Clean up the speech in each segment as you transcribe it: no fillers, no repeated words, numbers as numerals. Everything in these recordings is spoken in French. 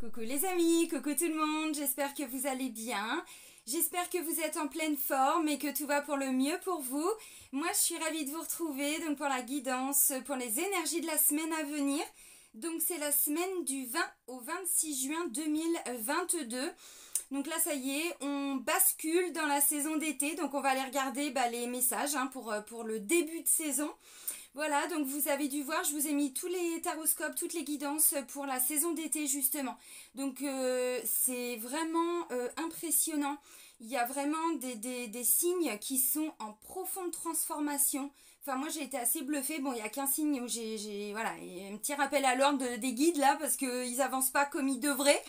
Coucou les amis, coucou tout le monde, j'espère que vous allez bien. J'espère que vous êtes en pleine forme et que tout va pour le mieux pour vous. Moi, je suis ravie de vous retrouver donc pour la guidance, pour les énergies de la semaine à venir. Donc, c'est la semaine du 20 au 26 juin 2022. Donc là, ça y est, on bascule dans la saison d'été. Donc, on va aller regarder les messages pour le début de saison. Voilà, donc vous avez dû voir, je vous ai mis tous les taroscopes, toutes les guidances pour la saison d'été justement. Donc c'est vraiment impressionnant. Il y a vraiment des signes qui sont en profonde transformation. Enfin moi j'ai été assez bluffée. Bon il n'y a qu'un signe où voilà, un petit rappel à l'ordre des guides là parce qu'ils avancent pas comme ils devraient.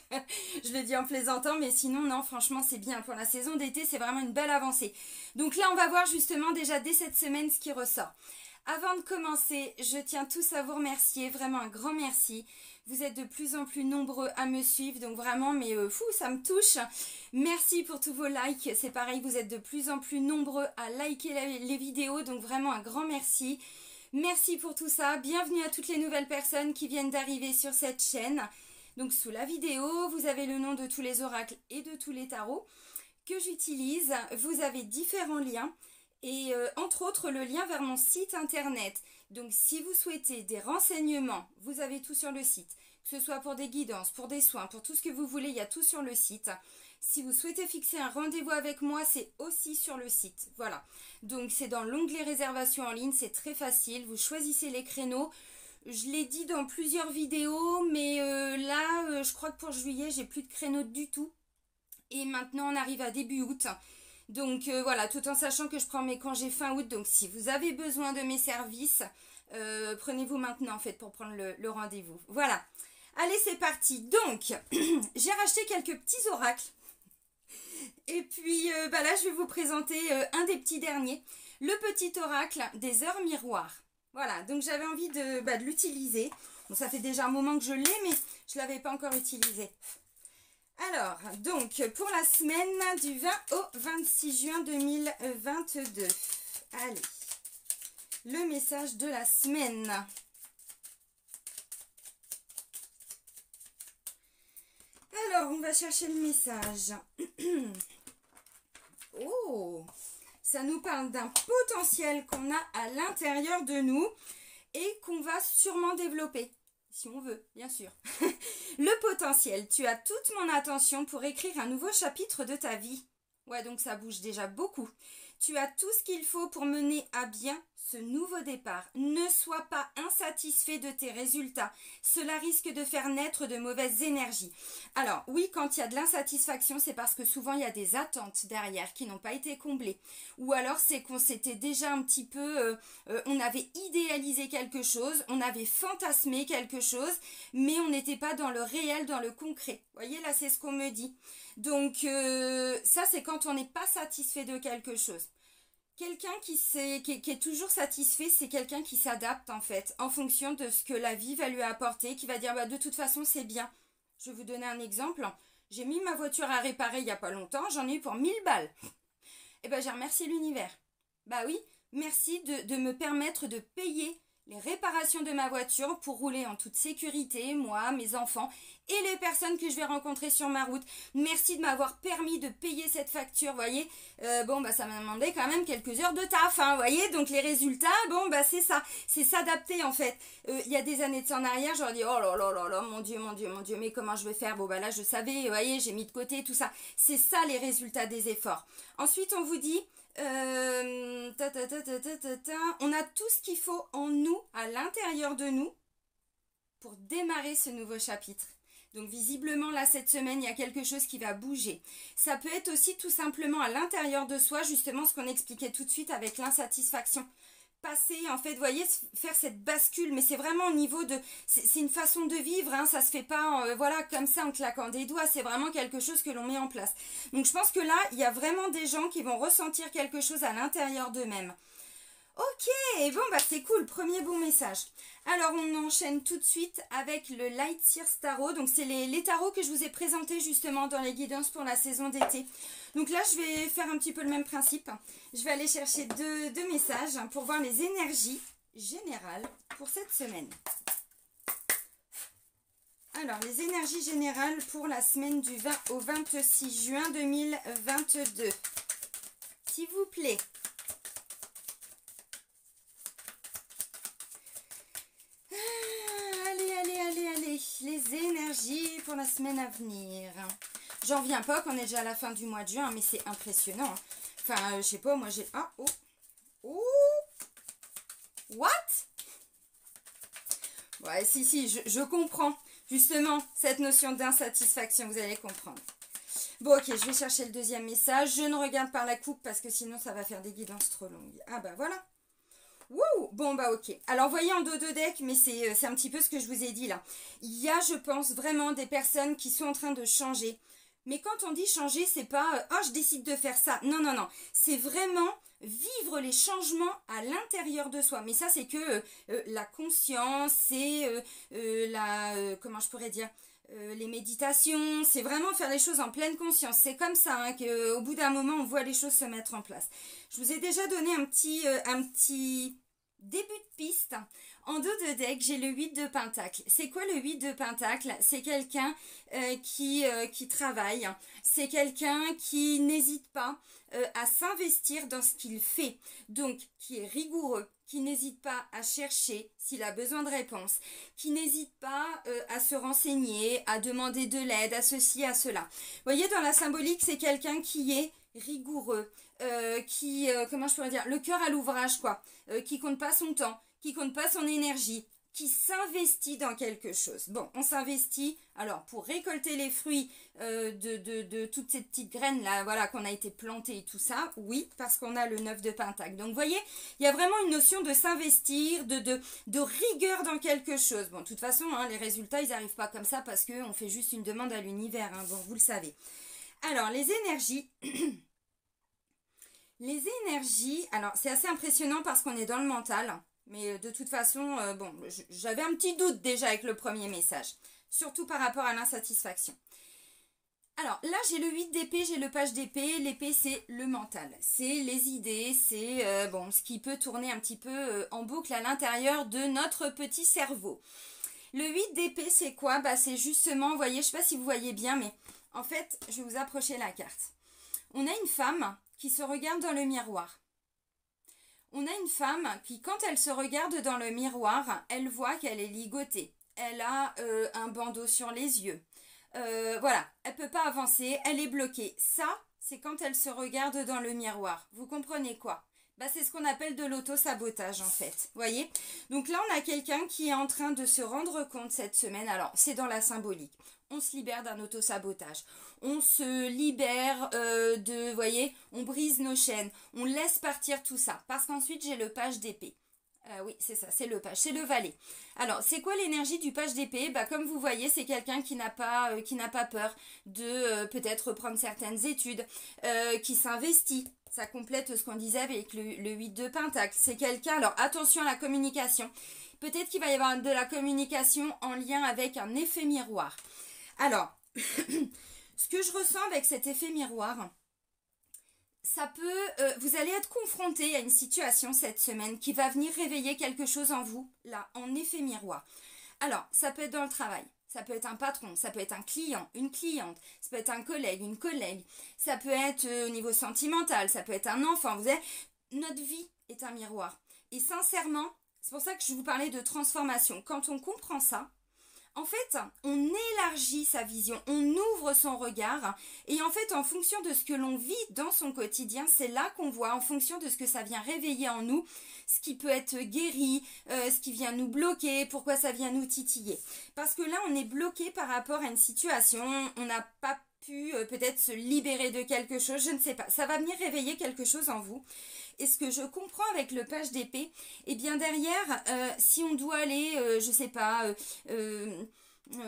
Je le dis en plaisantant mais sinon non franchement c'est bien. Pour la saison d'été c'est vraiment une belle avancée. Donc là on va voir justement déjà dès cette semaine ce qui ressort. Avant de commencer, je tiens tous à vous remercier, vraiment un grand merci. Vous êtes de plus en plus nombreux à me suivre, donc vraiment, mais ça me touche. Merci pour tous vos likes, c'est pareil, vous êtes de plus en plus nombreux à liker les vidéos, donc vraiment un grand merci. Merci pour tout ça, bienvenue à toutes les nouvelles personnes qui viennent d'arriver sur cette chaîne. Donc sous la vidéo, vous avez le nom de tous les oracles et de tous les tarots que j'utilise. Vous avez différents liens. Et entre autres le lien vers mon site internet. Donc si vous souhaitez des renseignements, vous avez tout sur le site. Que ce soit pour des guidances, pour des soins, pour tout ce que vous voulez, il y a tout sur le site. Si vous souhaitez fixer un rendez-vous avec moi, c'est aussi sur le site. Voilà. Donc c'est dans l'onglet réservation en ligne, c'est très facile. Vous choisissez les créneaux. Je l'ai dit dans plusieurs vidéos, mais là, je crois que pour juillet, j'ai plus de créneaux du tout. Et maintenant, on arrive à début août. Donc voilà, tout en sachant que je prends mes congés fin août. Donc si vous avez besoin de mes services, prenez-vous maintenant en fait pour prendre le rendez-vous. Voilà. Allez, c'est parti. Donc, j'ai racheté quelques petits oracles. Et puis là, je vais vous présenter un des petits derniers. Le petit oracle des heures miroirs. Voilà, donc j'avais envie de l'utiliser. Bon, ça fait déjà un moment que je l'ai, mais je ne l'avais pas encore utilisé. Alors, donc, pour la semaine du 20 au 26 juin 2022. Allez, le message de la semaine. Alors, on va chercher le message. Oh, ça nous parle d'un potentiel qu'on a à l'intérieur de nous et qu'on va sûrement développer. Si on veut, bien sûr. Le potentiel. Tu as toute mon attention pour écrire un nouveau chapitre de ta vie. Ouais, donc ça bouge déjà beaucoup. Tu as tout ce qu'il faut pour mener à bien ce nouveau départ. Ne sois pas insatisfait de tes résultats. Cela risque de faire naître de mauvaises énergies. Alors oui, quand il y a de l'insatisfaction, c'est parce que souvent il y a des attentes derrière qui n'ont pas été comblées. Ou alors c'est qu'on s'était déjà un petit peu... on avait idéalisé quelque chose, on avait fantasmé quelque chose, mais on n'était pas dans le réel, dans le concret. Vous voyez, là c'est ce qu'on me dit. Donc ça c'est quand on n'est pas satisfait de quelque chose. Quelqu'un qui est toujours satisfait, c'est quelqu'un qui s'adapte en fait, en fonction de ce que la vie va lui apporter, qui va dire de toute façon c'est bien. Je vais vous donner un exemple. J'ai mis ma voiture à réparer il n'y a pas longtemps, j'en ai eu pour 1000 balles. Et j'ai remercié l'univers. Bah oui, merci de me permettre de payer les réparations de ma voiture pour rouler en toute sécurité, moi, mes enfants et les personnes que je vais rencontrer sur ma route. Merci de m'avoir permis de payer cette facture, vous voyez. Ça m'a demandé quand même quelques heures de taf, vous voyez. Donc les résultats, c'est ça. C'est s'adapter en fait. Il y a des années de ça en arrière, j'aurais dit, oh là là là là, mon Dieu, mais comment je vais faire? Là je savais, vous voyez, j'ai mis de côté tout ça. C'est ça les résultats des efforts. Ensuite on vous dit... on a tout ce qu'il faut en nous, à l'intérieur de nous, pour démarrer ce nouveau chapitre. Donc visiblement là cette semaine il y a quelque chose qui va bouger. Ça peut être aussi tout simplement à l'intérieur de soi, justement ce qu'on expliquait tout de suite avec l'insatisfaction. Passer en fait, vous voyez, faire cette bascule, mais c'est vraiment au niveau de, c'est une façon de vivre, hein, ça se fait pas voilà comme ça en claquant des doigts, c'est vraiment quelque chose que l'on met en place. Donc je pense que là il y a vraiment des gens qui vont ressentir quelque chose à l'intérieur d'eux-mêmes. Ok, c'est cool, premier bon message. Alors on enchaîne tout de suite avec le Light Seers Tarot. Donc c'est les tarots que je vous ai présentés justement dans les guidances pour la saison d'été. Donc là je vais faire un petit peu le même principe. Je vais aller chercher deux messages pour voir les énergies générales pour cette semaine. Alors, les énergies générales pour la semaine du 20 au 26 juin 2022. S'il vous plaît. Allez. Les énergies pour la semaine à venir. J'en reviens pas qu'on est déjà à la fin du mois de juin, mais c'est impressionnant. Enfin, je sais pas, moi j'ai... Ah, oh. What? Ouais, si, je comprends. Justement, cette notion d'insatisfaction, vous allez comprendre. Bon, ok, je vais chercher le deuxième message. Je ne regarde par la coupe parce que sinon, ça va faire des guidances trop longues. Ah bah voilà. Wouh! Bon bah ok. Alors, voyez en dos de deck, mais c'est un petit peu ce que je vous ai dit là. Il y a, je pense, vraiment des personnes qui sont en train de changer. Mais quand on dit changer, c'est pas oh, je décide de faire ça. Non. C'est vraiment vivre les changements à l'intérieur de soi. Mais ça, c'est que la conscience, c'est comment je pourrais dire, les méditations, c'est vraiment faire les choses en pleine conscience. C'est comme ça hein, qu'au bout d'un moment, on voit les choses se mettre en place. Je vous ai déjà donné un petit début de piste. En dos de deck, j'ai le 8 de Pentacle. C'est quoi le 8 de Pentacle? C'est quelqu'un qui travaille. C'est quelqu'un qui n'hésite pas à s'investir dans ce qu'il fait. Donc, qui est rigoureux, qui n'hésite pas à chercher s'il a besoin de réponses, qui n'hésite pas à se renseigner, à demander de l'aide, à ceci, à cela. Vous voyez, dans la symbolique, c'est quelqu'un qui est rigoureux, comment je pourrais dire, le cœur à l'ouvrage, quoi, qui compte pas son temps, qui compte pas son énergie, qui s'investit dans quelque chose. Bon, on s'investit, alors, pour récolter les fruits de toutes ces petites graines là, voilà, qu'on a été plantées et tout ça, oui, parce qu'on a le 9 de Pentacle. Donc, vous voyez, il y a vraiment une notion de s'investir, de rigueur dans quelque chose. Bon, de toute façon, hein, les résultats, ils n'arrivent pas comme ça parce qu'on fait juste une demande à l'univers, hein, bon, vous le savez. Alors, les énergies... Les énergies, alors c'est assez impressionnant parce qu'on est dans le mental, mais de toute façon, bon, j'avais un petit doute déjà avec le premier message, surtout par rapport à l'insatisfaction. Alors là, j'ai le 8 d'épée, j'ai le page d'épée. L'épée, c'est le mental, c'est les idées, c'est bon, ce qui peut tourner un petit peu en boucle à l'intérieur de notre petit cerveau. Le 8 d'épée, c'est quoi? Bah, c'est justement, vous voyez, je ne sais pas si vous voyez bien, mais en fait, je vais vous approcher la carte. On a une femme qui se regarde dans le miroir. On a une femme qui, quand elle se regarde dans le miroir, elle voit qu'elle est ligotée. Elle a un bandeau sur les yeux. Voilà, elle ne peut pas avancer, elle est bloquée. Ça, c'est quand elle se regarde dans le miroir. Vous comprenez quoi? Bah, c'est ce qu'on appelle de l'auto-sabotage en fait. Vous voyez? Donc là, on a quelqu'un qui est en train de se rendre compte cette semaine. Alors, c'est dans la symbolique. On se libère d'un auto-sabotage. On se libère vous voyez, on brise nos chaînes. On laisse partir tout ça. Parce qu'ensuite, j'ai le page d'épée. Oui, c'est ça, c'est le page, c'est le valet. Alors, c'est quoi l'énergie du page d'épée? Bah, comme vous voyez, c'est quelqu'un qui n'a pas peur de peut-être reprendre certaines études, qui s'investit. Ça complète ce qu'on disait avec le 8 de Pentacle. C'est quelqu'un, alors attention à la communication. Peut-être qu'il va y avoir de la communication en lien avec un effet miroir. Alors, ce que je ressens avec cet effet miroir, ça peut, vous allez être confronté à une situation cette semaine qui va venir réveiller quelque chose en vous, là, en effet miroir. Alors, ça peut être dans le travail, ça peut être un patron, ça peut être un client, une cliente, ça peut être un collègue, une collègue, ça peut être au niveau sentimental, ça peut être un enfant. Vous savez, notre vie est un miroir. Et sincèrement, c'est pour ça que je vous parlais de transformation. Quand on comprend ça, en fait, on élargit sa vision, on ouvre son regard et en fait, en fonction de ce que l'on vit dans son quotidien, c'est là qu'on voit, en fonction de ce que ça vient réveiller en nous, ce qui peut être guéri, ce qui vient nous bloquer, pourquoi ça vient nous titiller. Parce que là, on est bloqué par rapport à une situation, on n'a pas pu peut-être se libérer de quelque chose, je ne sais pas. Ça va venir réveiller quelque chose en vous. Et ce que je comprends avec le page d'épée, eh bien derrière, si on doit aller, je ne sais pas,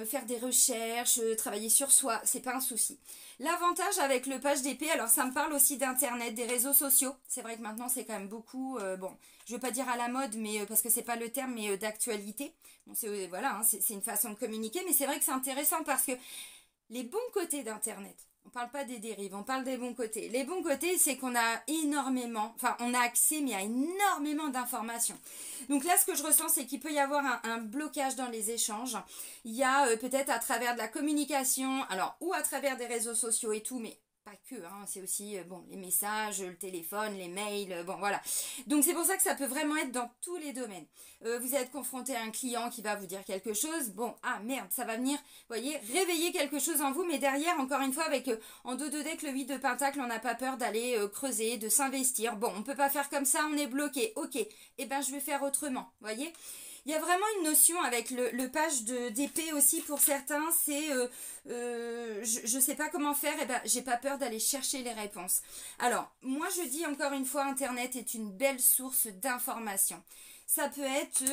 faire des recherches, travailler sur soi, c'est pas un souci. L'avantage avec le page d'épée, alors ça me parle aussi d'internet, des réseaux sociaux. C'est vrai que maintenant c'est quand même beaucoup, bon, je veux pas dire à la mode, mais parce que c'est pas le terme, mais d'actualité. Bon, voilà, hein, c'est une façon de communiquer, mais c'est vrai que c'est intéressant parce que les bons côtés d'internet, On parle pas des dérives, on parle des bons côtés. Les bons côtés, c'est qu'on a énormément, enfin on a accès mais à énormément d'informations. Donc là, ce que je ressens, c'est qu'il peut y avoir un blocage dans les échanges. Il y a peut-être à travers de la communication, alors ou à travers des réseaux sociaux et tout, mais pas que, hein, c'est aussi bon, les messages, le téléphone, les mails, bon voilà. Donc c'est pour ça que ça peut vraiment être dans tous les domaines. Vous êtes confronté à un client qui va vous dire quelque chose, bon, ah merde, ça va venir, vous voyez, réveiller quelque chose en vous, mais derrière, encore une fois, avec en dos de deck, le 8 de Pentacle, on n'a pas peur d'aller creuser, de s'investir. Bon, on peut pas faire comme ça, on est bloqué, ok, eh ben je vais faire autrement, vous voyez. Il y a vraiment une notion avec le page d'épée aussi pour certains, c'est je sais pas comment faire, et ben j'ai pas peur d'aller chercher les réponses. Alors, moi je dis encore une fois, Internet est une belle source d'informations. Ça peut être,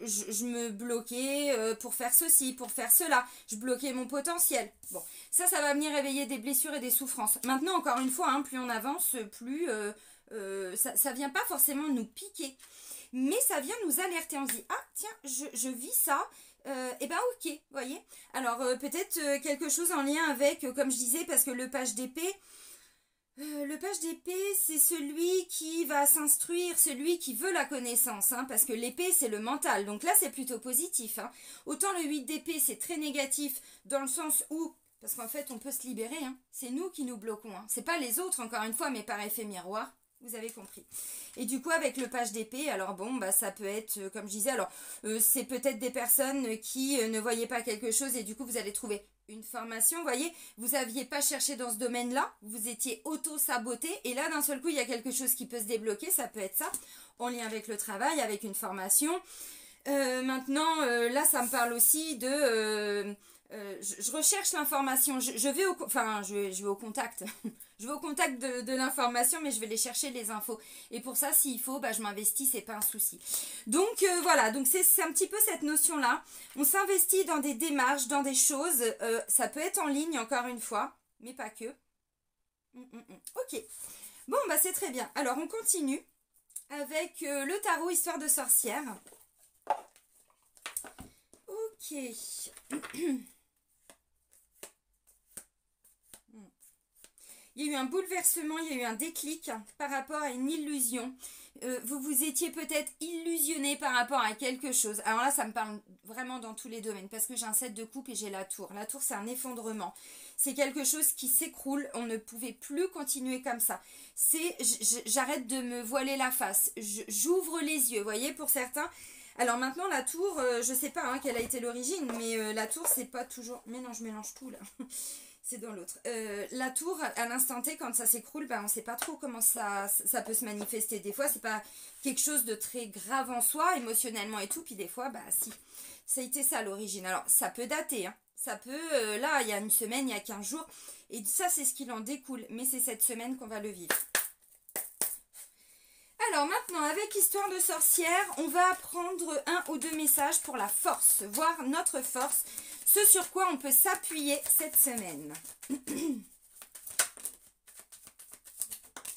je me bloquais pour faire ceci, pour faire cela, je bloquais mon potentiel. Bon, ça va venir réveiller des blessures et des souffrances. Maintenant, encore une fois, hein, plus on avance, plus ça vient pas forcément nous piquer. Mais ça vient nous alerter, on se dit, ah tiens, je vis ça, et ben ok, vous voyez. Alors peut-être quelque chose en lien avec, comme je disais, parce que le page d'épée, c'est celui qui va s'instruire, celui qui veut la connaissance, hein, parce que l'épée c'est le mental, donc là c'est plutôt positif. Hein. Autant le 8 d'épée c'est très négatif dans le sens où, parce qu'en fait on peut se libérer, hein, c'est nous qui nous bloquons, hein. C'est pas les autres encore une fois, mais par effet miroir. Vous avez compris. Et du coup, avec le page d'épée, alors bon, bah ça peut être, comme je disais, alors c'est peut-être des personnes qui ne voyaient pas quelque chose et du coup, vous allez trouver une formation, vous voyez, vous n'aviez pas cherché dans ce domaine-là, vous étiez auto-saboté et là, d'un seul coup, il y a quelque chose qui peut se débloquer, ça peut être ça, en lien avec le travail, avec une formation. Maintenant, là, ça me parle aussi de... je recherche l'information, je vais au contact, je vais au contact de l'information, mais je vais les chercher les infos. Et pour ça, s'il faut, bah, je m'investis, c'est pas un souci. Donc voilà, donc c'est un petit peu cette notion-là. On s'investit dans des démarches, dans des choses. Ça peut être en ligne, encore une fois, mais pas que. Ok, bon, bah c'est très bien. Alors, on continue avec le tarot Histoire de sorcière. Ok. Il y a eu un bouleversement, il y a eu un déclic par rapport à une illusion. Vous vous étiez peut-être illusionné par rapport à quelque chose. Alors là, ça me parle vraiment dans tous les domaines parce que j'ai un 7 de coupe et j'ai la tour. La tour, c'est un effondrement. C'est quelque chose qui s'écroule. On ne pouvait plus continuer comme ça. J'arrête de me voiler la face. J'ouvre les yeux, vous voyez, pour certains. Alors maintenant, la tour, je sais pas hein, quelle a été l'origine, mais la tour, c'est pas toujours... Mais non, je mélange tout là. C'est dans l'autre. La tour, à l'instant T, quand ça s'écroule, ben, on ne sait pas trop comment ça peut se manifester. Des fois, c'est pas quelque chose de très grave en soi, émotionnellement et tout. Puis des fois, bah si, ça a été ça à l'origine. Alors, ça peut dater. Hein. Ça peut, là, il y a une semaine, il y a 15 jours. Et ça, c'est ce qu'il en découle. Mais c'est cette semaine qu'on va le vivre. Alors maintenant, avec Histoire de sorcière, on va prendre un ou deux messages pour la force. Voir notre force. Ce sur quoi on peut s'appuyer cette semaine.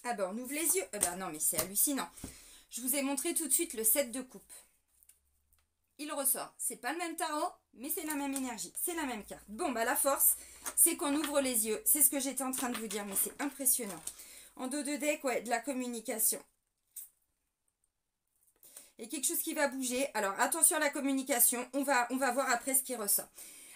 Ah ben, on ouvre les yeux. Ben non, mais c'est hallucinant. Je vous ai montré tout de suite le 7 de coupe. Il ressort. C'est pas le même tarot, mais c'est la même énergie. C'est la même carte. Bon, bah la force, c'est qu'on ouvre les yeux. C'est ce que j'étais en train de vous dire, mais c'est impressionnant. En dos de deck, ouais, de la communication. Il y a quelque chose qui va bouger. Alors, attention à la communication. On va voir après ce qui ressort.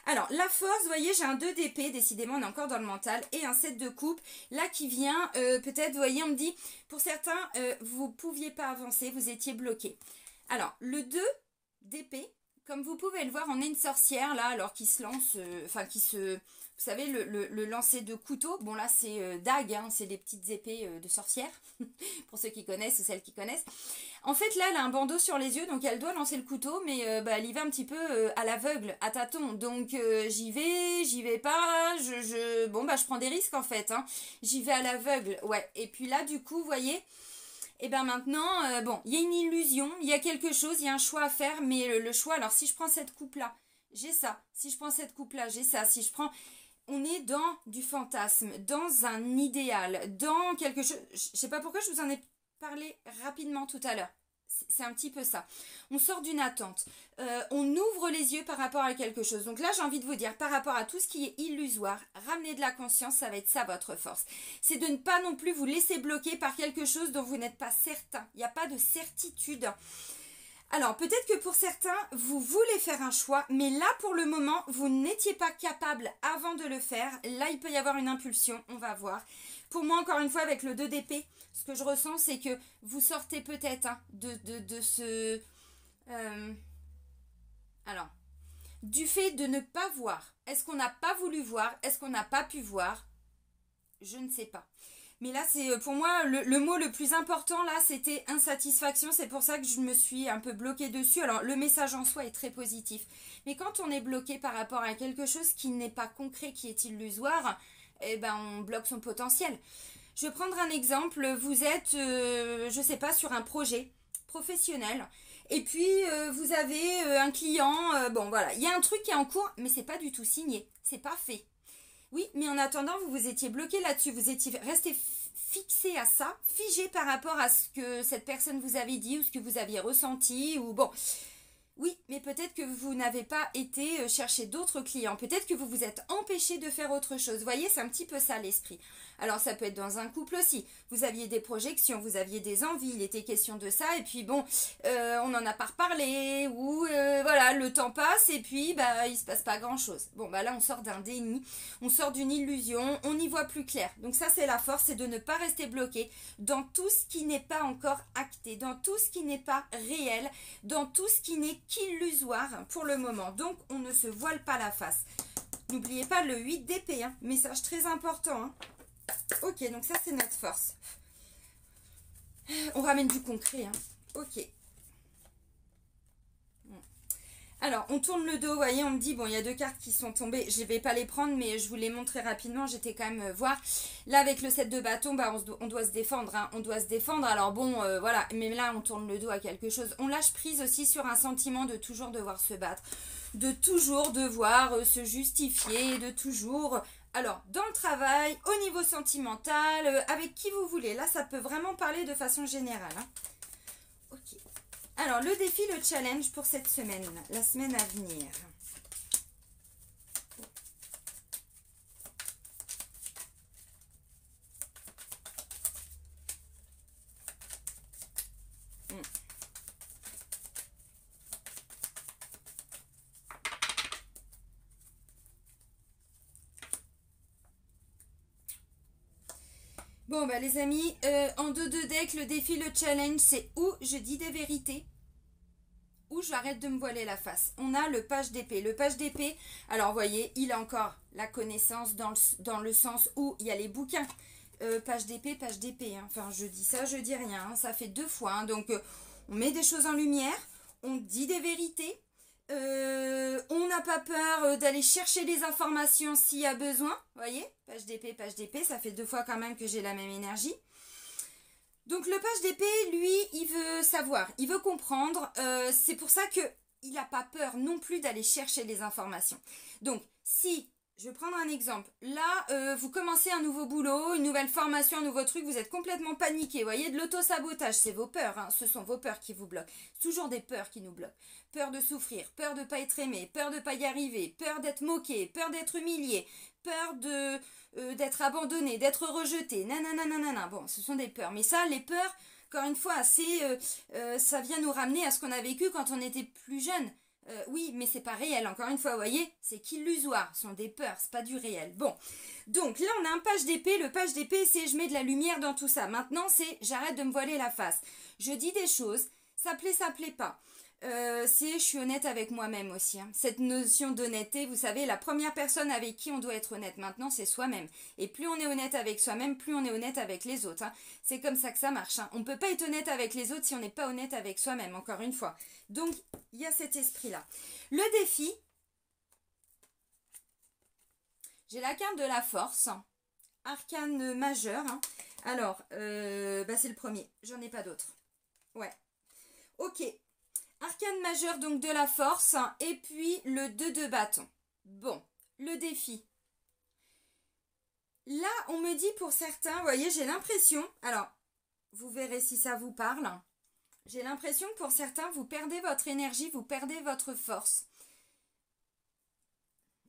Alors, la force, vous voyez, j'ai un 2 d'épée, décidément, on est encore dans le mental, et un 7 de coupe, là, qui vient, peut-être, vous voyez, on me dit, pour certains, vous ne pouviez pas avancer, vous étiez bloqué. Alors, le 2 d'épée, comme vous pouvez le voir, on est une sorcière, là, alors qui se lance, vous savez, le lancer de couteau, bon, là, c'est dague, hein, c'est des petites épées de sorcière, pour ceux qui connaissent ou celles qui connaissent. En fait, là, elle a un bandeau sur les yeux, donc elle doit lancer le couteau, mais elle y va un petit peu à l'aveugle, à tâtons. Donc, j'y vais pas, bon, bah, je prends des risques, en fait. Hein. J'y vais à l'aveugle, ouais. Et puis là, du coup, vous voyez, et ben maintenant, bon, il y a une illusion, il y a quelque chose, il y a un choix à faire, mais le choix, alors, si je prends cette coupe-là, j'ai ça. Si je prends cette coupe-là, j'ai ça. Si je prends... On est dans du fantasme, dans un idéal, dans quelque chose... Je sais pas pourquoi je vous en ai parlé rapidement tout à l'heure. C'est un petit peu ça. On sort d'une attente. On ouvre les yeux par rapport à quelque chose. Donc là, j'ai envie de vous dire, par rapport à tout ce qui est illusoire, ramener de la conscience, ça va être ça votre force. C'est de ne pas non plus vous laisser bloquer par quelque chose dont vous n'êtes pas certain. Il n'y a pas de certitude. Alors, peut-être que pour certains, vous voulez faire un choix, mais là, pour le moment, vous n'étiez pas capable avant de le faire. Là, il peut y avoir une impulsion, on va voir. Pour moi, encore une fois, avec le 2 d'épée, ce que je ressens, c'est que vous sortez peut-être de ce... alors, du fait de ne pas voir. Est-ce qu'on n'a pas voulu voir? Est-ce qu'on n'a pas pu voir? Je ne sais pas. Mais là, c'est pour moi, le mot le plus important, là, c'était insatisfaction. C'est pour ça que je me suis un peu bloquée dessus. Alors, le message en soi est très positif. Mais quand on est bloqué par rapport à quelque chose qui n'est pas concret, qui est illusoire, eh ben, on bloque son potentiel. Je vais prendre un exemple. Vous êtes, je ne sais pas, sur un projet professionnel. Et puis, vous avez un client. Bon, voilà, il y a un truc qui est en cours, mais c'est pas du tout signé. C'est pas fait. Oui, mais en attendant, vous vous étiez bloqué là-dessus. Vous étiez resté fixé à ça, figé par rapport à ce que cette personne vous avait dit ou ce que vous aviez ressenti. Ou bon, oui, mais peut-être que vous n'avez pas été chercher d'autres clients. Peut-être que vous vous êtes empêché de faire autre chose. Vous voyez, c'est un petit peu ça l'esprit. Alors, ça peut être dans un couple aussi. Vous aviez des projections, vous aviez des envies, il était question de ça. Et puis, bon, on n'en a pas reparlé. Ou, voilà, le temps passe et puis, bah, il ne se passe pas grand-chose. Bon, bah là, on sort d'un déni. On sort d'une illusion. On y voit plus clair. Donc, ça, c'est la force, c'est de ne pas rester bloqué dans tout ce qui n'est pas encore acté, dans tout ce qui n'est pas réel, dans tout ce qui n'est qu'illusoire pour le moment. Donc, on ne se voile pas la face. N'oubliez pas le 8 d'épée, hein. Message très important. Hein. Ok, donc ça, c'est notre force. On ramène du concret. Hein. Ok. Alors, on tourne le dos, vous voyez, on me dit, bon, il y a 2 cartes qui sont tombées. Je ne vais pas les prendre, mais je vous les montre très rapidement. J'étais quand même voir. Là, avec le 7 de bâton, bah, on doit se défendre. Hein. On doit se défendre. Alors, bon, voilà. Mais là, on tourne le dos à quelque chose. On lâche prise aussi sur un sentiment de toujours devoir se battre. De toujours devoir se justifier. De toujours... Alors, dans le travail, au niveau sentimental, avec qui vous voulez. Là, ça peut vraiment parler de façon générale. Hein. Ok. Alors, le défi, le challenge pour cette semaine, la semaine à venir. Bon, bah les amis, en 2-2 deck, le défi, le challenge, c'est où je dis des vérités, où j'arrête de me voiler la face. On a le page d'épée. Le page d'épée, alors vous voyez, il a encore la connaissance dans le sens où il y a les bouquins. Page d'épée, page d'épée. Hein. Enfin, je dis ça, je dis rien. Hein. Ça fait 2 fois. Hein. Donc, on met des choses en lumière, on dit des vérités. On n'a pas peur d'aller chercher des informations s'il y a besoin. Vous voyez, page d'épée, ça fait 2 fois quand même que j'ai la même énergie. Donc le page d'épée, lui, il veut savoir, il veut comprendre. C'est pour ça qu'il n'a pas peur non plus d'aller chercher les informations. Donc si, je vais prendre un exemple. Là, vous commencez un nouveau boulot, une nouvelle formation, un nouveau truc, vous êtes complètement paniqué. Vous voyez, de l'auto-sabotage, c'est vos peurs. Hein, ce sont vos peurs qui vous bloquent. C'est toujours des peurs qui nous bloquent. Peur de souffrir, peur de ne pas être aimé, peur de ne pas y arriver, peur d'être moqué, peur d'être humilié, peur d'être abandonné, d'être rejeté, nanana. Bon, ce sont des peurs. Mais ça, les peurs, encore une fois, ça vient nous ramener à ce qu'on a vécu quand on était plus jeune. Oui, mais c'est pas réel. Encore une fois, vous voyez, c'est qu'illusoire. Ce sont des peurs, c'est pas du réel. Bon, donc là, on a un page d'épée. Le page d'épée, c'est je mets de la lumière dans tout ça. Maintenant, c'est j'arrête de me voiler la face. Je dis des choses, ça plaît pas. C'est je suis honnête avec moi-même aussi. Hein. Cette notion d'honnêteté, vous savez, la première personne avec qui on doit être honnête maintenant, c'est soi-même. Et plus on est honnête avec soi-même, plus on est honnête avec les autres. Hein. C'est comme ça que ça marche. Hein. On ne peut pas être honnête avec les autres si on n'est pas honnête avec soi-même, encore une fois. Donc, il y a cet esprit-là. Le défi, j'ai la carte de la force, arcane majeur. Hein. Alors, c'est le premier, j'en ai pas d'autres. Ouais. Ok. Arcane majeur, donc de la force, et puis le 2 de bâton. Bon, le défi. Là, on me dit pour certains, vous voyez, j'ai l'impression, alors, vous verrez si ça vous parle. J'ai l'impression que pour certains, vous perdez votre énergie, vous perdez votre force.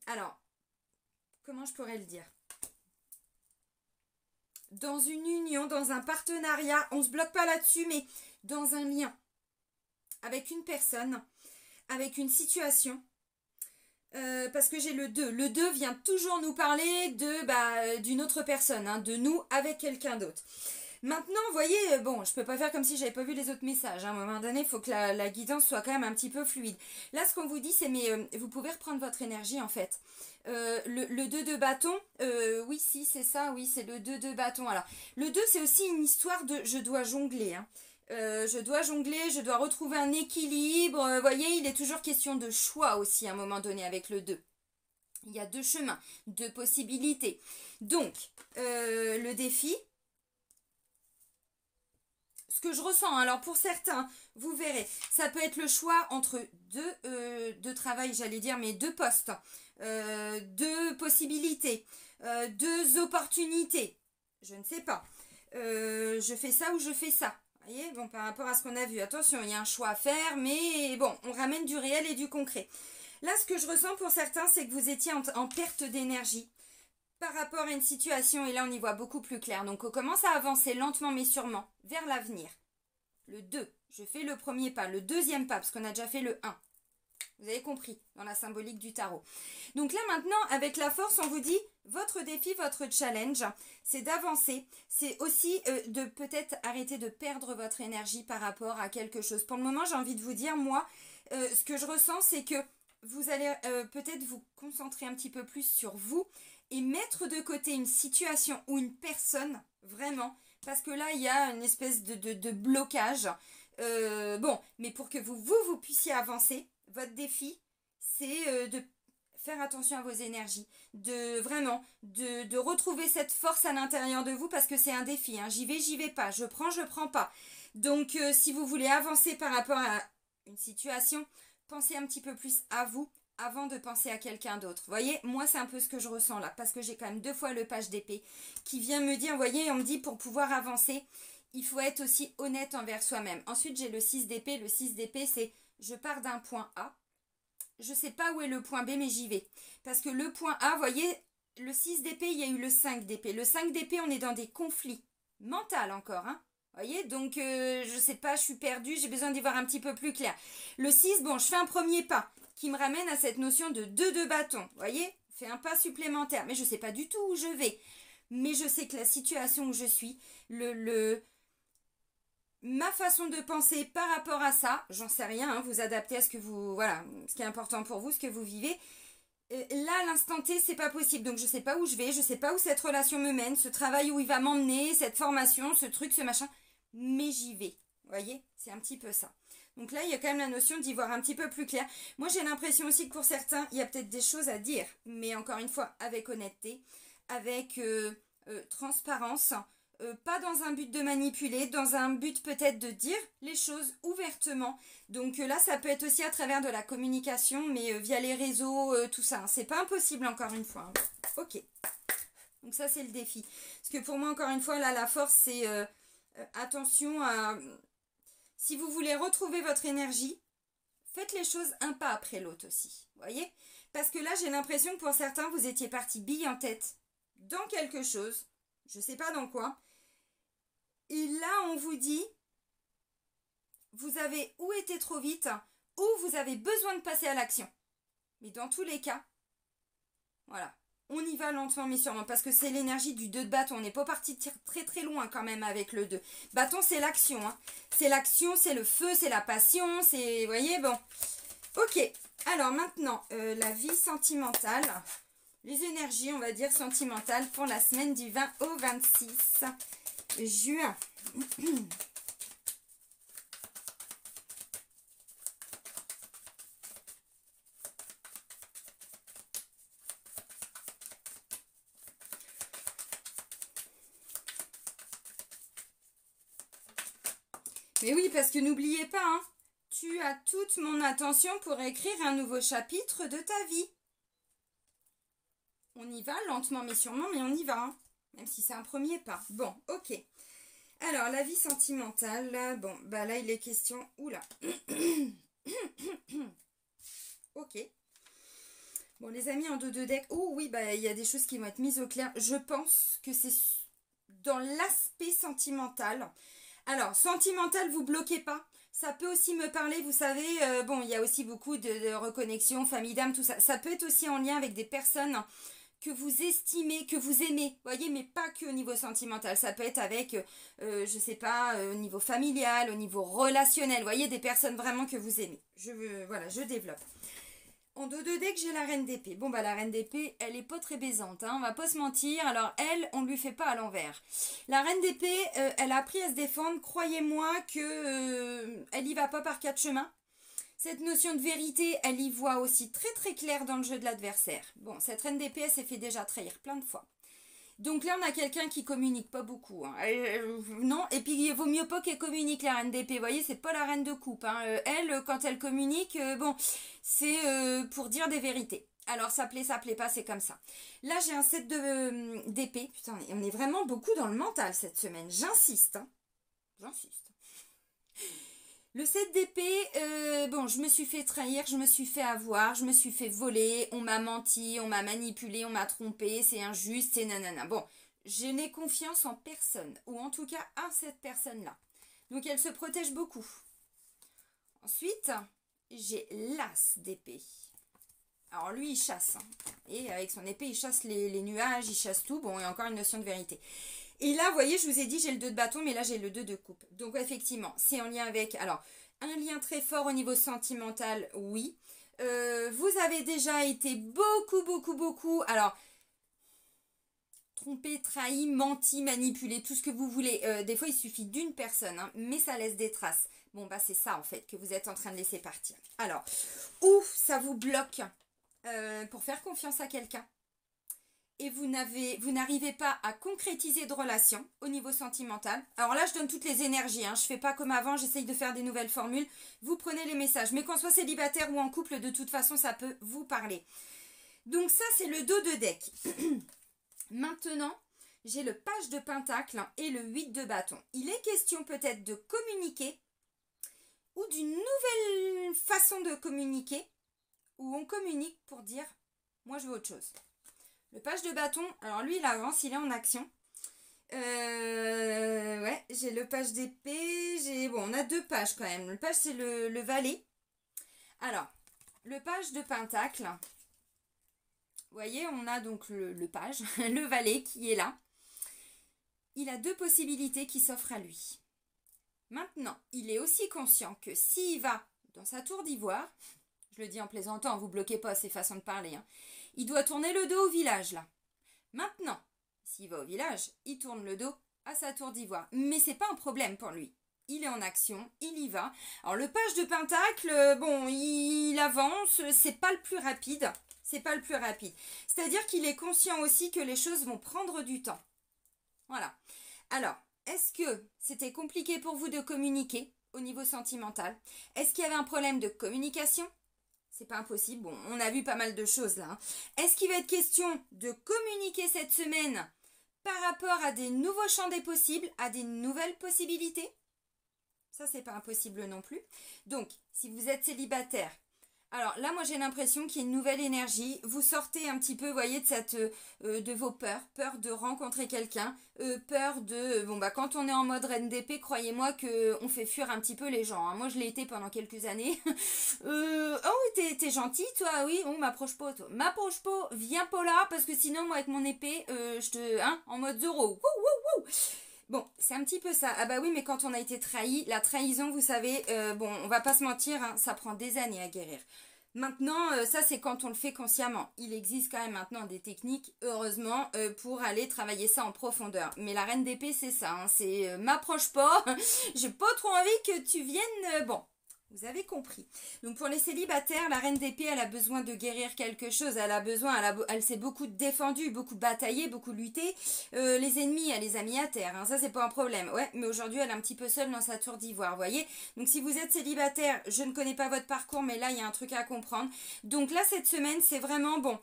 Alors, comment je pourrais le dire? Dans une union, dans un partenariat, on ne se bloque pas là-dessus, mais dans un lien avec une personne, avec une situation, parce que j'ai le 2. Le 2 vient toujours nous parler d'une autre personne, hein, de nous avec quelqu'un d'autre. Maintenant, vous voyez, bon, je peux pas faire comme si j'avais pas vu les autres messages. Hein. À un moment donné, il faut que la guidance soit quand même un petit peu fluide. Là, ce qu'on vous dit, c'est, mais vous pouvez reprendre votre énergie, en fait. Le 2 de bâton, oui, si, c'est ça, oui, c'est le 2 de bâton. Alors, le 2, c'est aussi une histoire de je dois jongler, hein. Je dois jongler, je dois retrouver un équilibre. Vous voyez, il est toujours question de choix aussi à un moment donné avec le 2. Il y a 2 chemins, 2 possibilités. Donc, le défi, ce que je ressens, alors pour certains, vous verrez, ça peut être le choix entre deux travail, j'allais dire, mais 2 postes, 2 possibilités, 2 opportunités, je ne sais pas. Je fais ça ou je fais ça. Vous voyez, bon, par rapport à ce qu'on a vu, attention, il y a un choix à faire, mais bon, on ramène du réel et du concret. Là, ce que je ressens pour certains, c'est que vous étiez en perte d'énergie par rapport à une situation, et là, on y voit beaucoup plus clair. Donc, on commence à avancer lentement, mais sûrement, vers l'avenir. Le 2, je fais le premier pas, le deuxième pas, parce qu'on a déjà fait le 1. Vous avez compris, dans la symbolique du tarot. Donc là, maintenant, avec la force, on vous dit, votre défi, votre challenge, c'est d'avancer. C'est aussi de peut-être arrêter de perdre votre énergie par rapport à quelque chose. Pour le moment, j'ai envie de vous dire, moi, ce que je ressens, c'est que vous allez peut-être vous concentrer un petit peu plus sur vous et mettre de côté une situation ou une personne, vraiment, parce que là, il y a une espèce de blocage. Bon, mais pour que vous puissiez avancer, votre défi, c'est de faire attention à vos énergies, de retrouver cette force à l'intérieur de vous, parce que c'est un défi, hein. J'y vais pas, je prends pas. Donc, si vous voulez avancer par rapport à une situation, pensez un petit peu plus à vous avant de penser à quelqu'un d'autre. Vous voyez, moi, c'est un peu ce que je ressens là, parce que j'ai quand même 2 fois le page d'épée qui vient me dire, vous voyez, on me dit pour pouvoir avancer, il faut être aussi honnête envers soi-même. Ensuite, j'ai le 6 d'épée. Le 6 d'épée, c'est je pars d'un point A. Je ne sais pas où est le point B, mais j'y vais. Parce que le point A, vous voyez, le 6 d'épée, il y a eu le 5 d'épée. Le 5 d'épée, on est dans des conflits mentaux encore, hein. Vous voyez, donc je sais pas, je suis perdue, j'ai besoin d'y voir un petit peu plus clair. Le 6, bon, je fais un premier pas qui me ramène à cette notion de 2 de bâton. Vous voyez, fais un pas supplémentaire, mais je ne sais pas du tout où je vais. Mais je sais que la situation où je suis, ma façon de penser par rapport à ça, j'en sais rien, hein, vous adaptez à ce que vous, voilà, ce qui est important pour vous, ce que vous vivez. Là, à l'instant T, c'est pas possible. Donc, je sais pas où je vais, je sais pas où cette relation me mène, ce travail où il va m'emmener, cette formation, ce truc, ce machin. Mais j'y vais. Vous voyez, c'est un petit peu ça. Donc là, il y a quand même la notion d'y voir un petit peu plus clair. Moi, j'ai l'impression aussi que pour certains, il y a peut-être des choses à dire. Mais encore une fois, avec honnêteté, avec transparence. Pas dans un but de manipuler, dans un but peut-être de dire les choses ouvertement. Donc là, ça peut être aussi à travers de la communication, mais via les réseaux, tout ça. Hein. C'est pas impossible, encore une fois. Hein. Ok. Donc ça, c'est le défi. Parce que pour moi, encore une fois, là, la force, c'est attention à... Si vous voulez retrouver votre énergie, faites les choses un pas après l'autre aussi. Vous voyez? Parce que là, j'ai l'impression que pour certains, vous étiez parti bille en tête dans quelque chose. Je sais pas dans quoi. Et là, on vous dit, vous avez ou été trop vite, ou vous avez besoin de passer à l'action. Mais dans tous les cas, voilà, on y va lentement mais sûrement, parce que c'est l'énergie du 2 de bâton. On n'est pas parti très très loin quand même avec le 2. Bâton, c'est l'action. Hein. C'est l'action, c'est le feu, c'est la passion, c'est... Vous voyez, bon. Ok, alors maintenant, la vie sentimentale. Les énergies, on va dire, sentimentales pour la semaine du 20 au 26 juin. Mais oui, parce que n'oubliez pas, hein, tu as toute mon attention pour écrire un nouveau chapitre de ta vie. On y va lentement mais sûrement, mais on y va. Hein, même si c'est un premier pas. Bon, ok. Alors, la vie sentimentale, là, bon, bah là, il est question... Oula. Ok. Bon, les amis, en dos de deck... Oh oui, bah il y a des choses qui vont être mises au clair. Je pense que c'est dans l'aspect sentimental. Alors, sentimental, vous bloquez pas. Ça peut aussi me parler, vous savez, bon, il y a aussi beaucoup de reconnexion, famille d'âme, tout ça. Ça peut être aussi en lien avec des personnes que vous estimez, que vous aimez, voyez, mais pas que au niveau sentimental. Ça peut être avec, je sais pas, au niveau familial, au niveau relationnel, voyez, des personnes vraiment que vous aimez. Voilà, je développe. En dos de deck, j'ai la reine d'épée. Bon, bah la reine d'épée, elle est pas très baisante, hein, on va pas se mentir. Alors elle, on lui fait pas à l'envers. La reine d'épée, elle a appris à se défendre. Croyez-moi que elle y va pas par quatre chemins. Cette notion de vérité, elle y voit aussi très très clair dans le jeu de l'adversaire. Bon, cette reine d'épée, elle s'est fait déjà trahir plein de fois. Donc là, on a quelqu'un qui communique pas beaucoup. Hein. Non, et puis il vaut mieux pas qu'elle communique, la reine d'épée. Vous voyez, c'est pas la reine de coupe. Hein. Elle, quand elle communique, bon, c'est pour dire des vérités. Alors ça plaît pas, c'est comme ça. Là, j'ai un set d'épée. Putain, on est vraiment beaucoup dans le mental cette semaine. J'insiste. Hein. J'insiste. Le set d'épée, bon, je me suis fait trahir, je me suis fait avoir, je me suis fait voler, on m'a menti, on m'a manipulé, on m'a trompé, c'est injuste, c'est nanana. Bon, je n'ai confiance en personne, ou en tout cas à cette personne-là. Donc elle se protège beaucoup. Ensuite, j'ai l'as d'épée. Alors lui, il chasse. Hein. Et avec son épée, il chasse les nuages, il chasse tout. Bon, il y a encore une notion de vérité. Et là, vous voyez, je vous ai dit, j'ai le 2 de bâton, mais là, j'ai le 2 de coupe. Donc, effectivement, c'est en lien avec... Alors, un lien très fort au niveau sentimental, oui. Vous avez déjà été beaucoup... Alors, trompé, trahi, menti, manipulé, tout ce que vous voulez. Des fois, il suffit d'une personne, hein, mais ça laisse des traces. Bon, bah, c'est ça, en fait, que vous êtes en train de laisser partir. Alors, où ça vous bloque pour faire confiance à quelqu'un et vous n'arrivez pas à concrétiser de relation au niveau sentimental. Alors là, je donne toutes les énergies. Hein. Je ne fais pas comme avant, j'essaye de faire des nouvelles formules. Vous prenez les messages. Mais qu'on soit célibataire ou en couple, de toute façon, ça peut vous parler. Donc ça, c'est le dos de deck. Maintenant, j'ai le page de pentacle et le 8 de bâton. Il est question peut-être de communiquer ou d'une nouvelle façon de communiquer où on communique pour dire « moi, je veux autre chose ». Le page de bâton, alors lui il avance, il est en action. Ouais, j'ai le page d'épée, bon on a 2 pages quand même. Le page c'est le valet. Alors, le page de pentacle. Vous voyez, on a donc le page, le valet qui est là. Il a 2 possibilités qui s'offrent à lui. Maintenant, il est aussi conscient que s'il va dans sa tour d'ivoire, je le dis en plaisantant, vous bloquez pas ces façons de parler, hein, il doit tourner le dos au village, là. Maintenant, s'il va au village, il tourne le dos à sa tour d'ivoire. Mais c'est pas un problème pour lui. Il est en action, il y va. Alors, le page de pentacle, bon, il avance, c'est pas le plus rapide. C'est pas le plus rapide. C'est-à-dire qu'il est conscient aussi que les choses vont prendre du temps. Voilà. Alors, est-ce que c'était compliqué pour vous de communiquer au niveau sentimental? Est-ce qu'il y avait un problème de communication? C'est pas impossible. Bon, on a vu pas mal de choses là. Hein. Est-ce qu'il va être question de communiquer cette semaine par rapport à des nouveaux champs des possibles, à des nouvelles possibilités? Ça, c'est pas impossible non plus. Donc, si vous êtes célibataire, alors là, moi, j'ai l'impression qu'il y a une nouvelle énergie. Vous sortez un petit peu, vous voyez, de vos peurs. Peur de rencontrer quelqu'un. Peur de... Bon, bah, quand on est en mode reine d'épée, croyez-moi qu'on fait fuir un petit peu les gens. Hein. Moi, je l'ai été pendant quelques années. Oh, t'es gentil, toi? Oui, on m'approche pas, toi. M'approche pas, viens pas là, parce que sinon, moi, avec mon épée, je te... Hein, en mode zéro. Wouh, wouh, wouh. Bon, c'est un petit peu ça. Ah bah oui, mais quand on a été trahi, la trahison, vous savez, bon, on va pas se mentir, hein, ça prend des années à guérir. Maintenant, ça c'est quand on le fait consciemment. Il existe quand même maintenant des techniques, heureusement, pour aller travailler ça en profondeur. Mais la reine d'épée, c'est ça, hein, c'est m'approche pas, j'ai pas trop envie que tu viennes... bon, vous avez compris. Donc pour les célibataires, la reine d'épée, elle a besoin de guérir quelque chose. Elle a besoin, elle s'est beaucoup défendue, beaucoup bataillée, beaucoup lutté. Les ennemis, elle les a mis à terre. Hein, ça, c'est pas un problème. Ouais, mais aujourd'hui, elle est un petit peu seule dans sa tour d'ivoire, vous voyez. Donc si vous êtes célibataire, je ne connais pas votre parcours, mais là, il y a un truc à comprendre. Donc là, cette semaine, c'est vraiment bon.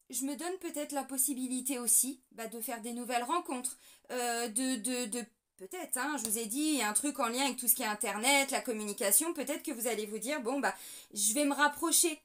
Je me donne peut-être la possibilité aussi de faire des nouvelles rencontres, de peut-être, hein, je vous ai dit, il y a un truc en lien avec tout ce qui est Internet, la communication, peut-être que vous allez vous dire, bon, bah, je vais me rapprocher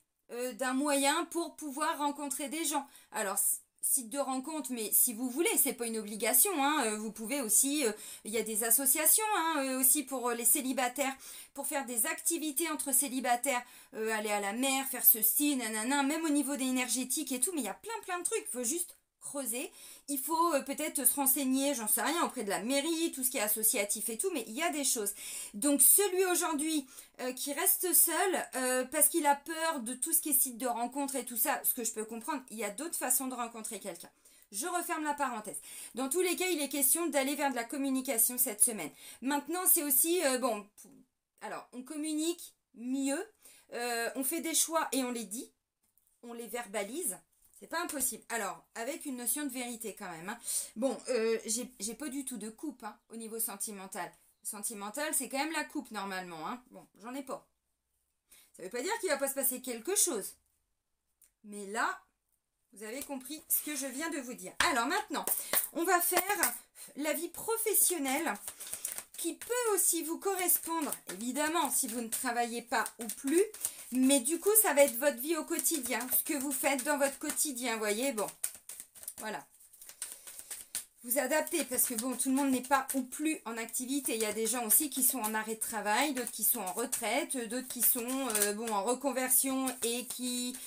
d'un moyen pour pouvoir rencontrer des gens. Alors, site de rencontre, mais si vous voulez, c'est pas une obligation, hein, vous pouvez aussi, il y a des associations hein, aussi pour les célibataires, pour faire des activités entre célibataires, aller à la mer, faire ceci, nanana, même au niveau des énergétiques et tout, mais il y a plein de trucs, il faut juste creuser, il faut peut-être se renseigner, j'en sais rien, auprès de la mairie, tout ce qui est associatif et tout, mais il y a des choses. Donc celui aujourd'hui qui reste seul parce qu'il a peur de tout ce qui est site de rencontre et tout ça, ce que je peux comprendre, il y a d'autres façons de rencontrer quelqu'un. Je referme la parenthèse. Dans tous les cas, il est question d'aller vers de la communication cette semaine. Maintenant, c'est aussi, bon, alors, on communique mieux, on fait des choix et on les dit, on les verbalise. C'est pas impossible. Alors, avec une notion de vérité quand même. Hein. Bon, j'ai pas du tout de coupe hein, au niveau sentimental. Sentimental, c'est quand même la coupe normalement. Hein. Bon, j'en ai pas. Ça veut pas dire qu'il va pas se passer quelque chose. Mais là, vous avez compris ce que je viens de vous dire. Alors maintenant, on va faire la vie professionnelle qui peut aussi vous correspondre, évidemment, si vous ne travaillez pas ou plus. Mais du coup, ça va être votre vie au quotidien, ce que vous faites dans votre quotidien, vous voyez, bon, voilà. Vous adaptez, parce que bon, tout le monde n'est pas ou plus en activité. Il y a des gens aussi qui sont en arrêt de travail, d'autres qui sont en retraite, d'autres qui sont bon, en reconversion et qui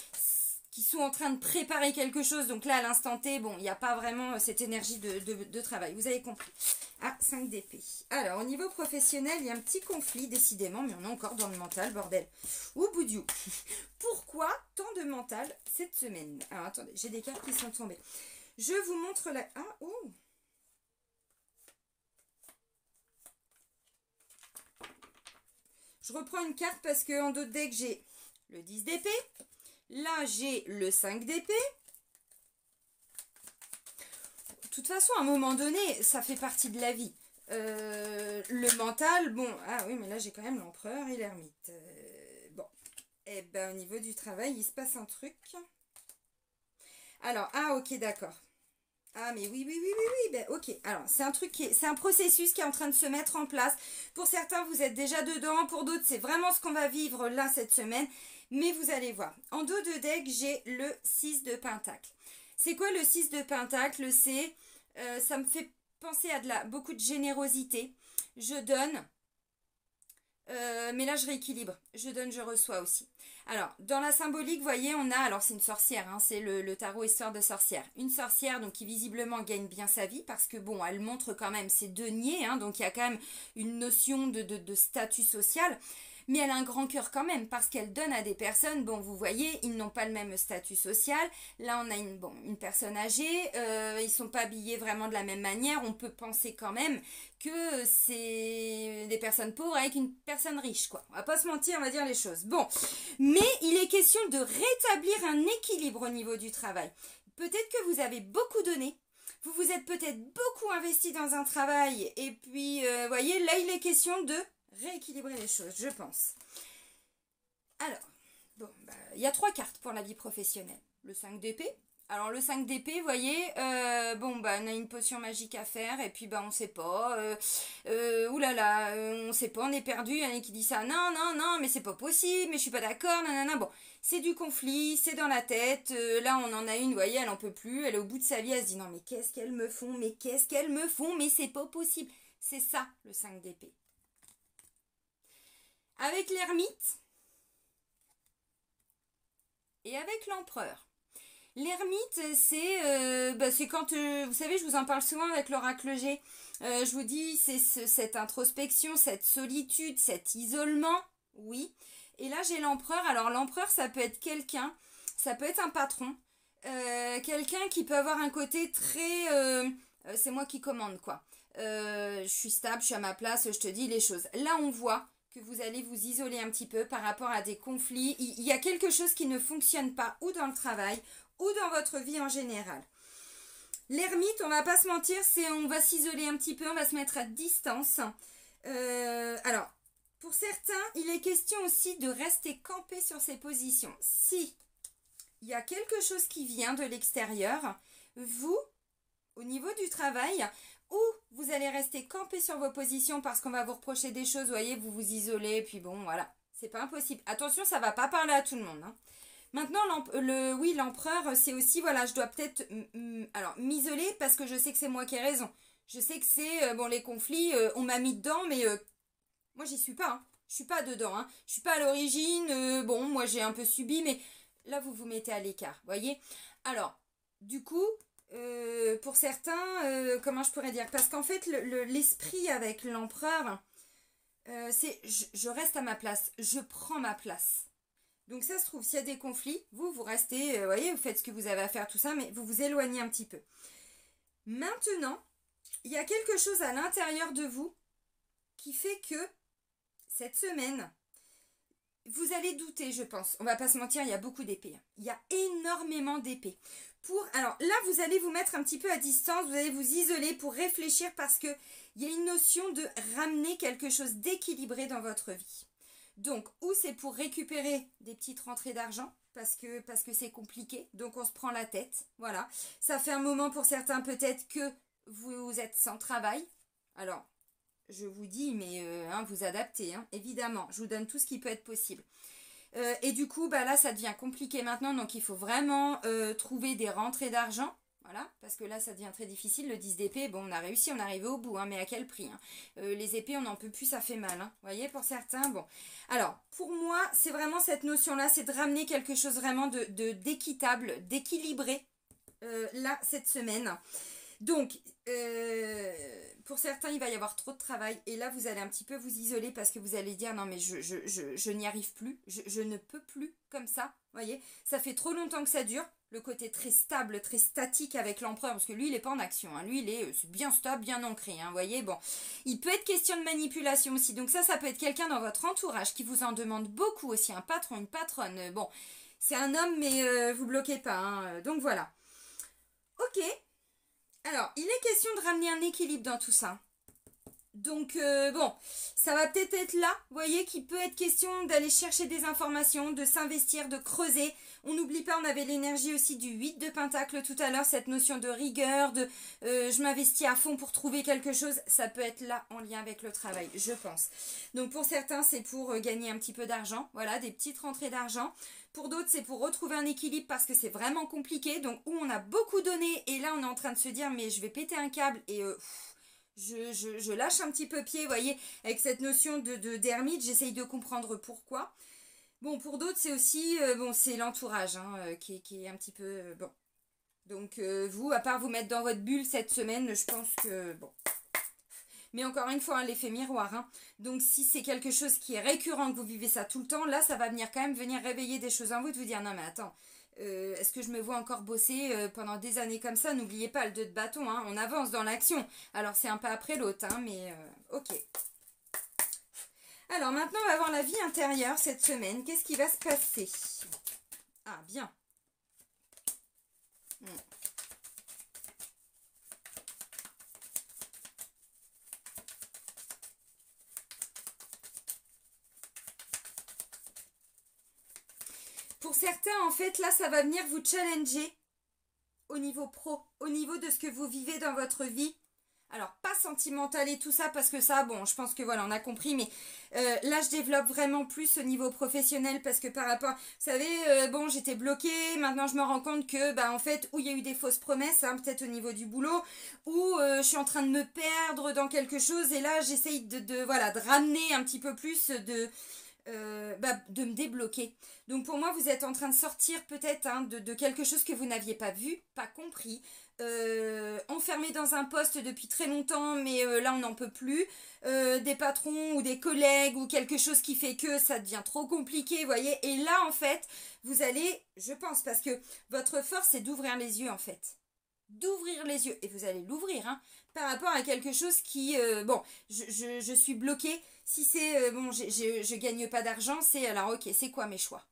sont en train de préparer quelque chose. Donc là, à l'instant T, bon, il n'y a pas vraiment cette énergie de travail. Vous avez compris. Ah, 5 d'épée. Alors, au niveau professionnel, il y a un petit conflit, décidément, mais on est encore dans le mental, bordel. Ouh, boudiou. Pourquoi tant de mental cette semaine? Alors, attendez, j'ai des cartes qui sont tombées. Je vous montre la... Ah, oh. Je reprends une carte parce qu'en dos de deck, j'ai le 10 d'épée. Là, j'ai le 5 d'épée. De toute façon, à un moment donné, ça fait partie de la vie. Le mental, bon, ah oui, mais là, j'ai quand même l'empereur et l'ermite. Bon, eh ben, au niveau du travail, il se passe un truc. Alors, ah, ok, d'accord. Ah, mais oui, ben, ok. Alors, c'est un truc c'est un processus qui est en train de se mettre en place. Pour certains, vous êtes déjà dedans. Pour d'autres, c'est vraiment ce qu'on va vivre là, cette semaine. Mais vous allez voir. En dos de deck, j'ai le 6 de pentacle. C'est quoi le 6 de pentacle? C'est, ça me fait penser à beaucoup de générosité. Je donne, mais là je rééquilibre. Je donne, je reçois aussi. Alors, dans la symbolique, vous voyez, on a, alors c'est une sorcière, hein, c'est le tarot histoire de sorcière. Une sorcière, donc qui visiblement gagne bien sa vie, parce que bon, elle montre quand même ses deniers, hein, donc il y a quand même une notion de statut social. Mais elle a un grand cœur quand même, parce qu'elle donne à des personnes, bon, vous voyez, ils n'ont pas le même statut social. Là, on a une personne âgée, ils ne sont pas habillés vraiment de la même manière. On peut penser quand même que c'est des personnes pauvres avec une personne riche, quoi. On va pas se mentir, on va dire les choses. Bon, mais il est question de rétablir un équilibre au niveau du travail. Peut-être que vous avez beaucoup donné. Vous vous êtes peut-être beaucoup investi dans un travail. Et puis, voyez, là, il est question de rééquilibrer les choses, je pense. Alors, bon, bah, il y a 3 cartes pour la vie professionnelle. Le 5 d'épée. Alors, le 5 d'épée, vous voyez, bon, bah, on a une potion magique à faire, et puis, bah, on sait pas. Oulala, on sait pas, on est perdu. Il y en a qui dit ça, non, mais c'est pas possible, mais je suis pas d'accord, nanana. Bon, c'est du conflit, c'est dans la tête. Là, on en a une, vous voyez, elle en peut plus. Elle est au bout de sa vie, elle se dit, non, mais qu'est-ce qu'elles me font, mais c'est pas possible. C'est ça, le 5 d'épée. Avec l'ermite et avec l'empereur. L'ermite, c'est quand, vous savez, je vous en parle souvent avec l'oracle G. Je vous dis, c'est cette introspection, cette solitude, cet isolement, oui. Et là, j'ai l'empereur. Alors, l'empereur, ça peut être quelqu'un, ça peut être un patron, quelqu'un qui peut avoir un côté très... c'est moi qui commande, quoi. Je suis stable, je suis à ma place, je te dis les choses. Là, on voit que vous allez vous isoler un petit peu par rapport à des conflits. Il y a quelque chose qui ne fonctionne pas ou dans le travail ou dans votre vie en général. L'ermite, on va pas se mentir, on va s'isoler un petit peu, on va se mettre à distance. Alors, pour certains, il est question aussi de rester campé sur ses positions. Si il y a quelque chose qui vient de l'extérieur, vous, au niveau du travail, ou vous allez rester campé sur vos positions parce qu'on va vous reprocher des choses, vous voyez, vous vous isolez, puis bon, voilà. C'est pas impossible. Attention, ça va pas parler à tout le monde, hein. Maintenant, oui, l'empereur, c'est aussi, voilà, je dois peut-être alors m'isoler parce que je sais que c'est moi qui ai raison. Je sais que c'est, bon, les conflits, on m'a mis dedans, mais moi, j'y suis pas, hein. Je suis pas dedans, hein. Je suis pas à l'origine, bon, moi, j'ai un peu subi, mais là, vous vous mettez à l'écart, voyez. Alors, du coup, pour certains, comment je pourrais dire? Parce qu'en fait, l'esprit avec l'empereur, c'est je reste à ma place, je prends ma place. Donc ça se trouve, s'il y a des conflits, vous restez, voyez, vous faites ce que vous avez à faire, tout ça, mais vous vous éloignez un petit peu. Maintenant, il y a quelque chose à l'intérieur de vous qui fait que cette semaine, vous allez douter, je pense. On va pas se mentir, il y a beaucoup d'épées. Il y a énormément d'épées. Alors là, vous allez vous mettre un petit peu à distance, vous allez vous isoler pour réfléchir parce qu'il y a une notion de ramener quelque chose d'équilibré dans votre vie. Donc, ou c'est pour récupérer des petites rentrées d'argent, parce que c'est compliqué, donc on se prend la tête, voilà. Ça fait un moment pour certains peut-être que vous êtes sans travail. Alors, je vous dis, mais vous adaptez, hein, évidemment. Je vous donne tout ce qui peut être possible. Et du coup, bah là, ça devient compliqué maintenant, donc il faut vraiment trouver des rentrées d'argent. Voilà, parce que là, ça devient très difficile. Le 10 d'épée, bon, on a réussi, on est arrivé au bout, hein, mais à quel prix, hein. Les épées, on n'en peut plus, ça fait mal. Hein. Vous voyez, pour certains, bon. Alors, pour moi, c'est vraiment cette notion-là, c'est de ramener quelque chose vraiment d'équitable, d'équilibré, là, cette semaine. Donc, pour certains, il va y avoir trop de travail. Et là, vous allez un petit peu vous isoler parce que vous allez dire, non, mais je n'y arrive plus. Je ne peux plus comme ça. Vous voyez, ça fait trop longtemps que ça dure. Le côté très stable, très statique avec l'empereur, parce que lui, il n'est pas en action. Hein. Lui, il est bien stable, bien ancré. Hein, vous voyez, bon. Il peut être question de manipulation aussi. Donc ça peut être quelqu'un dans votre entourage qui vous en demande beaucoup aussi. Un patron, une patronne. Bon, c'est un homme, mais vous bloquez pas. Hein, donc voilà. Ok. Alors, il est question de ramener un équilibre dans tout ça. Donc, bon, ça va peut-être être là, vous voyez, qu'il peut être question d'aller chercher des informations, de s'investir, de creuser. On n'oublie pas, on avait l'énergie aussi du 8 de Pentacle tout à l'heure, cette notion de rigueur, de je m'investis à fond pour trouver quelque chose. Ça peut être là en lien avec le travail, je pense. Donc, pour certains, c'est pour gagner un petit peu d'argent, voilà, des petites rentrées d'argent. Pour d'autres, c'est pour retrouver un équilibre parce que c'est vraiment compliqué. Donc, où on a beaucoup donné et là, on est en train de se dire, mais je vais péter un câble et je lâche un petit peu pied, vous voyez, avec cette notion d'ermite, j'essaye de comprendre pourquoi. Bon, pour d'autres, c'est aussi, bon, c'est l'entourage hein, qui est un petit peu, bon. Donc, vous, à part vous mettre dans votre bulle cette semaine, je pense que, bon. Mais encore une fois, hein, l'effet miroir. Hein. Donc, si c'est quelque chose qui est récurrent, que vous vivez ça tout le temps, là, ça va venir quand même venir réveiller des choses en vous, de vous dire, non mais attends, est-ce que je me vois encore bosser pendant des années comme ça? N'oubliez pas le 2 de bâton, hein, on avance dans l'action. Alors, c'est un pas après l'autre, hein, mais ok. Alors, maintenant, on va voir la vie intérieure cette semaine. Qu'est-ce qui va se passer? Ah, bien. Pour certains, en fait, là, ça va venir vous challenger au niveau pro, au niveau de ce que vous vivez dans votre vie. Alors, pas sentimental et tout ça, parce que ça, bon, je pense que voilà, on a compris, mais là, je développe vraiment plus au niveau professionnel, parce que par rapport, vous savez, bon, j'étais bloquée, maintenant je me rends compte que, bah, en fait, où il y a eu des fausses promesses, hein, peut-être au niveau du boulot, où je suis en train de me perdre dans quelque chose, et là, j'essaye voilà, de ramener un petit peu plus de me débloquer. Donc pour moi, vous êtes en train de sortir peut-être hein, de quelque chose que vous n'aviez pas vu, pas compris, enfermé dans un poste depuis très longtemps, mais là on n'en peut plus, des patrons ou des collègues ou quelque chose qui fait que ça devient trop compliqué, vous voyez. Et là en fait, vous allez, je pense, parce que votre force c'est d'ouvrir les yeux en fait. D'ouvrir les yeux, et vous allez l'ouvrir, hein, par rapport à quelque chose qui, bon, je suis bloquée, si c'est, bon, je gagne pas d'argent, c'est, alors ok, c'est quoi mes choix?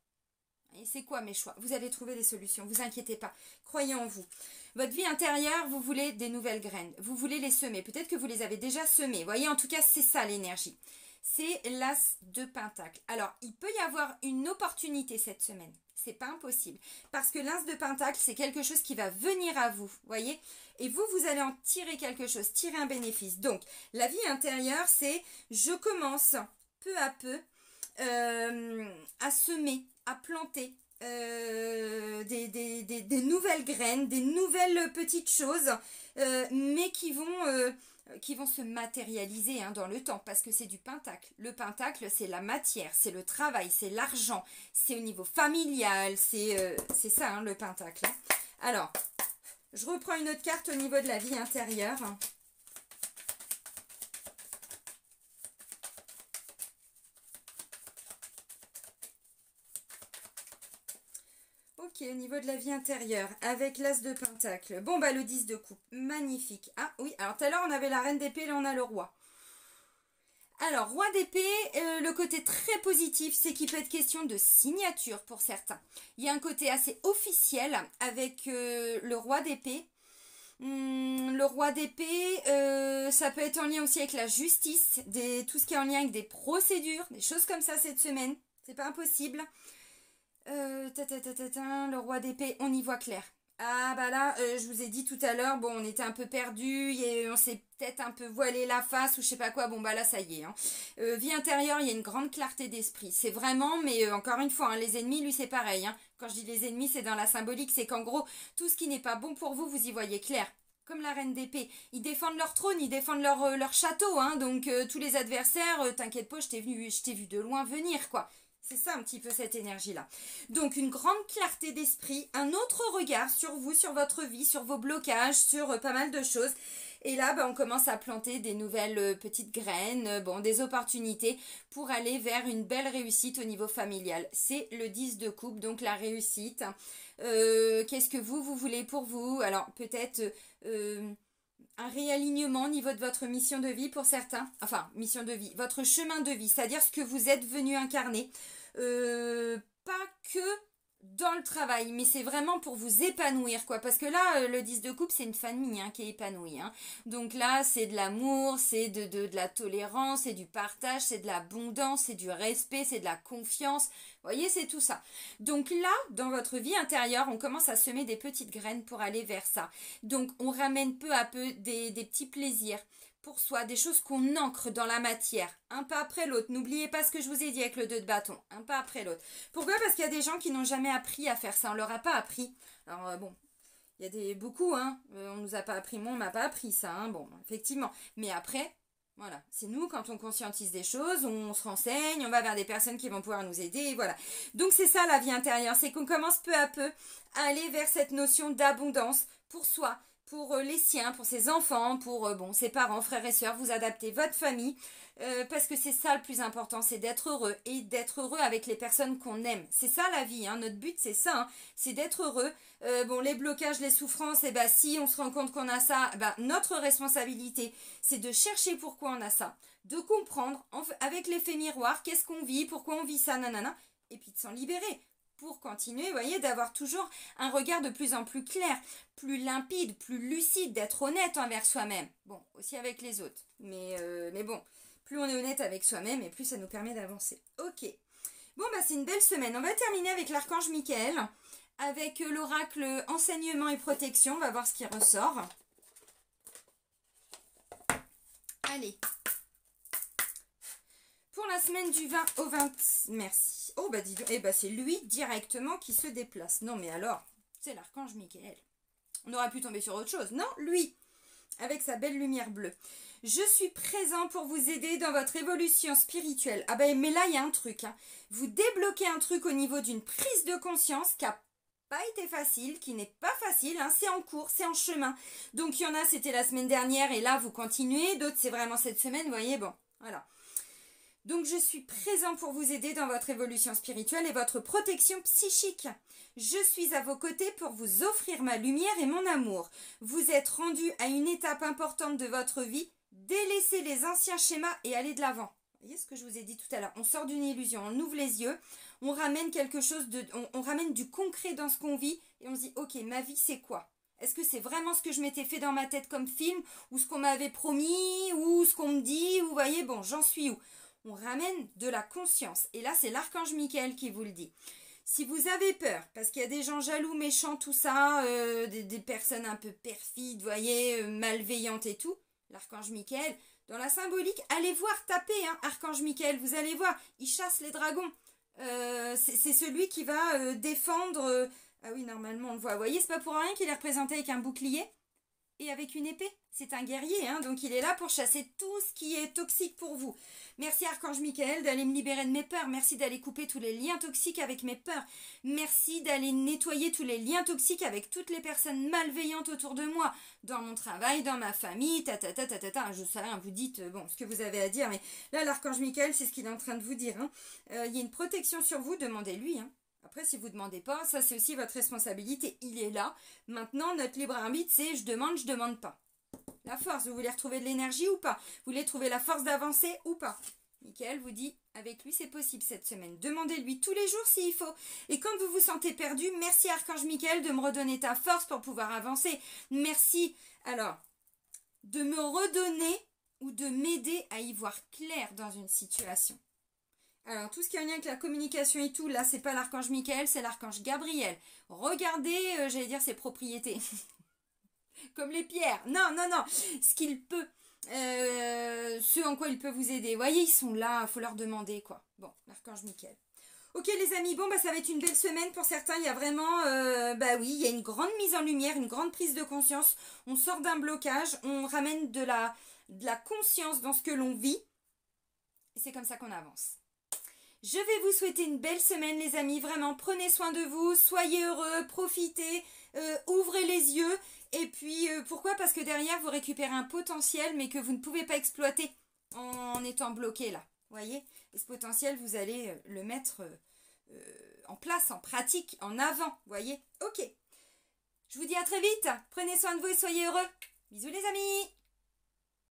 Et c'est quoi mes choix? Vous allez trouver des solutions, vous inquiétez pas, croyez en vous. Votre vie intérieure, vous voulez des nouvelles graines, vous voulez les semer, peut-être que vous les avez déjà semées, vous voyez, en tout cas, c'est ça l'énergie. C'est l'as de Pentacle. Alors, il peut y avoir une opportunité cette semaine. c'est pas impossible. Parce que l'As de Pentacle, c'est quelque chose qui va venir à vous, voyez. Et vous, vous allez en tirer quelque chose, tirer un bénéfice. Donc, la vie intérieure, c'est je commence peu à peu à semer, à planter des nouvelles graines, des nouvelles petites choses, mais qui vont se matérialiser hein, dans le temps, parce que c'est du pentacle. Le pentacle, c'est la matière, c'est le travail, c'est l'argent, c'est au niveau familial, c'est ça hein, le pentacle. Hein. Alors, je reprends une autre carte au niveau de la vie intérieure. Ok, au niveau de la vie intérieure, avec l'As de Pentacle. Bon, bah le 10 de coupe, magnifique. Ah oui, alors tout à l'heure on avait la Reine d'épée, là on a le Roi. Alors, Roi d'épée, le côté très positif, c'est qu'il peut être question de signature pour certains. Il y a un côté assez officiel avec le Roi d'épée. Le Roi d'épée, ça peut être en lien aussi avec la justice, tout ce qui est en lien avec des procédures, des choses comme ça cette semaine. C'est pas impossible. Le Roi d'épée, on y voit clair. Ah bah là, je vous ai dit tout à l'heure, bon on était un peu perdus, on s'est peut-être un peu voilé la face ou je sais pas quoi, bon bah là ça y est. Hein. Vie intérieure, il y a une grande clarté d'esprit, c'est vraiment, mais encore une fois, hein, les ennemis, lui c'est pareil. Hein. Quand je dis les ennemis, c'est dans la symbolique, c'est qu'en gros, tout ce qui n'est pas bon pour vous, vous y voyez clair. Comme la Reine d'épée, ils défendent leur trône, ils défendent leur château, hein, donc tous les adversaires, t'inquiète pas, je t'ai vu de loin venir quoi. C'est ça un petit peu cette énergie-là. Donc une grande clarté d'esprit, un autre regard sur vous, sur votre vie, sur vos blocages, sur pas mal de choses. Et là, bah, on commence à planter des nouvelles petites graines, bon, des opportunités pour aller vers une belle réussite au niveau familial. C'est le 10 de coupe, donc la réussite. Qu'est-ce que vous voulez pour vous? Alors peut-être... un réalignement au niveau de votre mission de vie pour certains, enfin mission de vie, votre chemin de vie, c'est-à-dire ce que vous êtes venu incarner, pas que dans le travail, mais c'est vraiment pour vous épanouir quoi, parce que là le 10 de coupe c'est une famille hein, qui est épanouie, hein. Donc là c'est de l'amour, c'est de la tolérance, c'est du partage, c'est de l'abondance, c'est du respect, c'est de la confiance, vous voyez c'est tout ça. Donc là dans votre vie intérieure on commence à semer des petites graines pour aller vers ça, donc on ramène peu à peu des petits plaisirs pour soi, des choses qu'on ancre dans la matière, un pas après l'autre. N'oubliez pas ce que je vous ai dit avec le 2 de bâton, un pas après l'autre. Pourquoi? Parce qu'il y a des gens qui n'ont jamais appris à faire ça, on leur a pas appris. Alors bon, il y a beaucoup, hein, on nous a pas appris, moi on m'a pas appris ça, hein, bon, effectivement. Mais après, voilà, c'est nous quand on conscientise des choses, on se renseigne, on va vers des personnes qui vont pouvoir nous aider, voilà. Donc c'est ça la vie intérieure, c'est qu'on commence peu à peu à aller vers cette notion d'abondance pour soi, pour les siens, pour ses enfants, pour ses parents, frères et sœurs, vous adaptez votre famille, parce que c'est ça le plus important, c'est d'être heureux, et d'être heureux avec les personnes qu'on aime. C'est ça la vie, hein, notre but c'est ça, hein, c'est d'être heureux. Les blocages, les souffrances, et bah si on se rend compte qu'on a ça, bah, notre responsabilité, c'est de chercher pourquoi on a ça, de comprendre avec l'effet miroir, qu'est-ce qu'on vit, pourquoi on vit ça, nanana, et puis de s'en libérer. Pour continuer, vous voyez, d'avoir toujours un regard de plus en plus clair, plus limpide, plus lucide, d'être honnête envers soi-même. Bon, aussi avec les autres. Mais bon, plus on est honnête avec soi-même et plus ça nous permet d'avancer. Ok. Bon, bah c'est une belle semaine. On va terminer avec l'archange Michael, avec l'oracle enseignement et protection. On va voir ce qui ressort. Allez. Pour la semaine du 20 au 20... Merci. Oh, bah dis donc, c'est lui directement qui se déplace. Non, mais alors, c'est l'archange Michael. On aurait pu tomber sur autre chose. Non, lui, avec sa belle lumière bleue. Je suis présent pour vous aider dans votre évolution spirituelle. Ah ben, mais là, il y a un truc. Hein. Vous débloquez un truc au niveau d'une prise de conscience qui n'a pas été facile, qui n'est pas facile. Hein. C'est en cours, c'est en chemin. Donc, il y en a, c'était la semaine dernière et là, vous continuez. D'autres, c'est vraiment cette semaine. Vous voyez, bon, voilà. Donc, je suis présent pour vous aider dans votre évolution spirituelle et votre protection psychique. Je suis à vos côtés pour vous offrir ma lumière et mon amour. Vous êtes rendu à une étape importante de votre vie. Délaissez les anciens schémas et allez de l'avant. Vous voyez ce que je vous ai dit tout à l'heure. On sort d'une illusion, on ouvre les yeux, on ramène quelque chose on ramène du concret dans ce qu'on vit et on se dit, ok, ma vie c'est quoi? Est-ce que c'est vraiment ce que je m'étais fait dans ma tête comme film ou ce qu'on m'avait promis ou ce qu'on me dit ou vous voyez, bon, j'en suis où? On ramène de la conscience. Et là, c'est l'archange Michael qui vous le dit. Si vous avez peur, parce qu'il y a des gens jaloux, méchants, tout ça, des personnes un peu perfides, vous voyez, malveillantes et tout, l'archange Michael, dans la symbolique, allez voir, tapez, hein, archange Michael, vous allez voir, il chasse les dragons. C'est celui qui va défendre... ah oui, normalement on le voit. Vous voyez, c'est pas pour rien qu'il est représenté avec un bouclier et avec une épée. C'est un guerrier, hein, donc il est là pour chasser tout ce qui est toxique pour vous. Merci Archange Michael d'aller me libérer de mes peurs. Merci d'aller couper tous les liens toxiques avec mes peurs. Merci d'aller nettoyer tous les liens toxiques avec toutes les personnes malveillantes autour de moi. Dans mon travail, dans ma famille, Je sais rien, vous dites bon ce que vous avez à dire, mais là l'Archange Michael, c'est ce qu'il est en train de vous dire. Hein. Il y a une protection sur vous, demandez-lui. Hein. Après, si vous ne demandez pas, ça c'est aussi votre responsabilité. Il est là. Maintenant, notre libre arbitre, c'est je demande pas. La force, vous voulez retrouver de l'énergie ou pas? Vous voulez trouver la force d'avancer ou pas? Michael vous dit, avec lui c'est possible cette semaine. Demandez-lui tous les jours s'il faut. Et quand vous vous sentez perdu, merci Archange Michael de me redonner ta force pour pouvoir avancer. Merci, alors, de me redonner ou de m'aider à y voir clair dans une situation. Alors, tout ce qui est en lien avec la communication et tout, là, c'est pas l'archange Michael, c'est l'archange Gabriel. Regardez, j'allais dire ses propriétés. Comme les pierres. Non, non, non. Ce qu'il peut. Ce en quoi il peut vous aider. Vous voyez, ils sont là, il faut leur demander, quoi. Bon, l'archange Michael. Ok, les amis, bon, bah, ça va être une belle semaine. Pour certains, il y a vraiment, bah oui, il y a une grande mise en lumière, une grande prise de conscience. On sort d'un blocage, on ramène de la conscience dans ce que l'on vit. Et c'est comme ça qu'on avance. Je vais vous souhaiter une belle semaine, les amis. Vraiment, prenez soin de vous, soyez heureux, profitez, ouvrez les yeux. Et puis, pourquoi? Parce que derrière, vous récupérez un potentiel, mais que vous ne pouvez pas exploiter en étant bloqué là. Voyez? Et ce potentiel, vous allez le mettre en place, en pratique, en avant. Voyez? Ok. Je vous dis à très vite. Prenez soin de vous et soyez heureux. Bisous, les amis.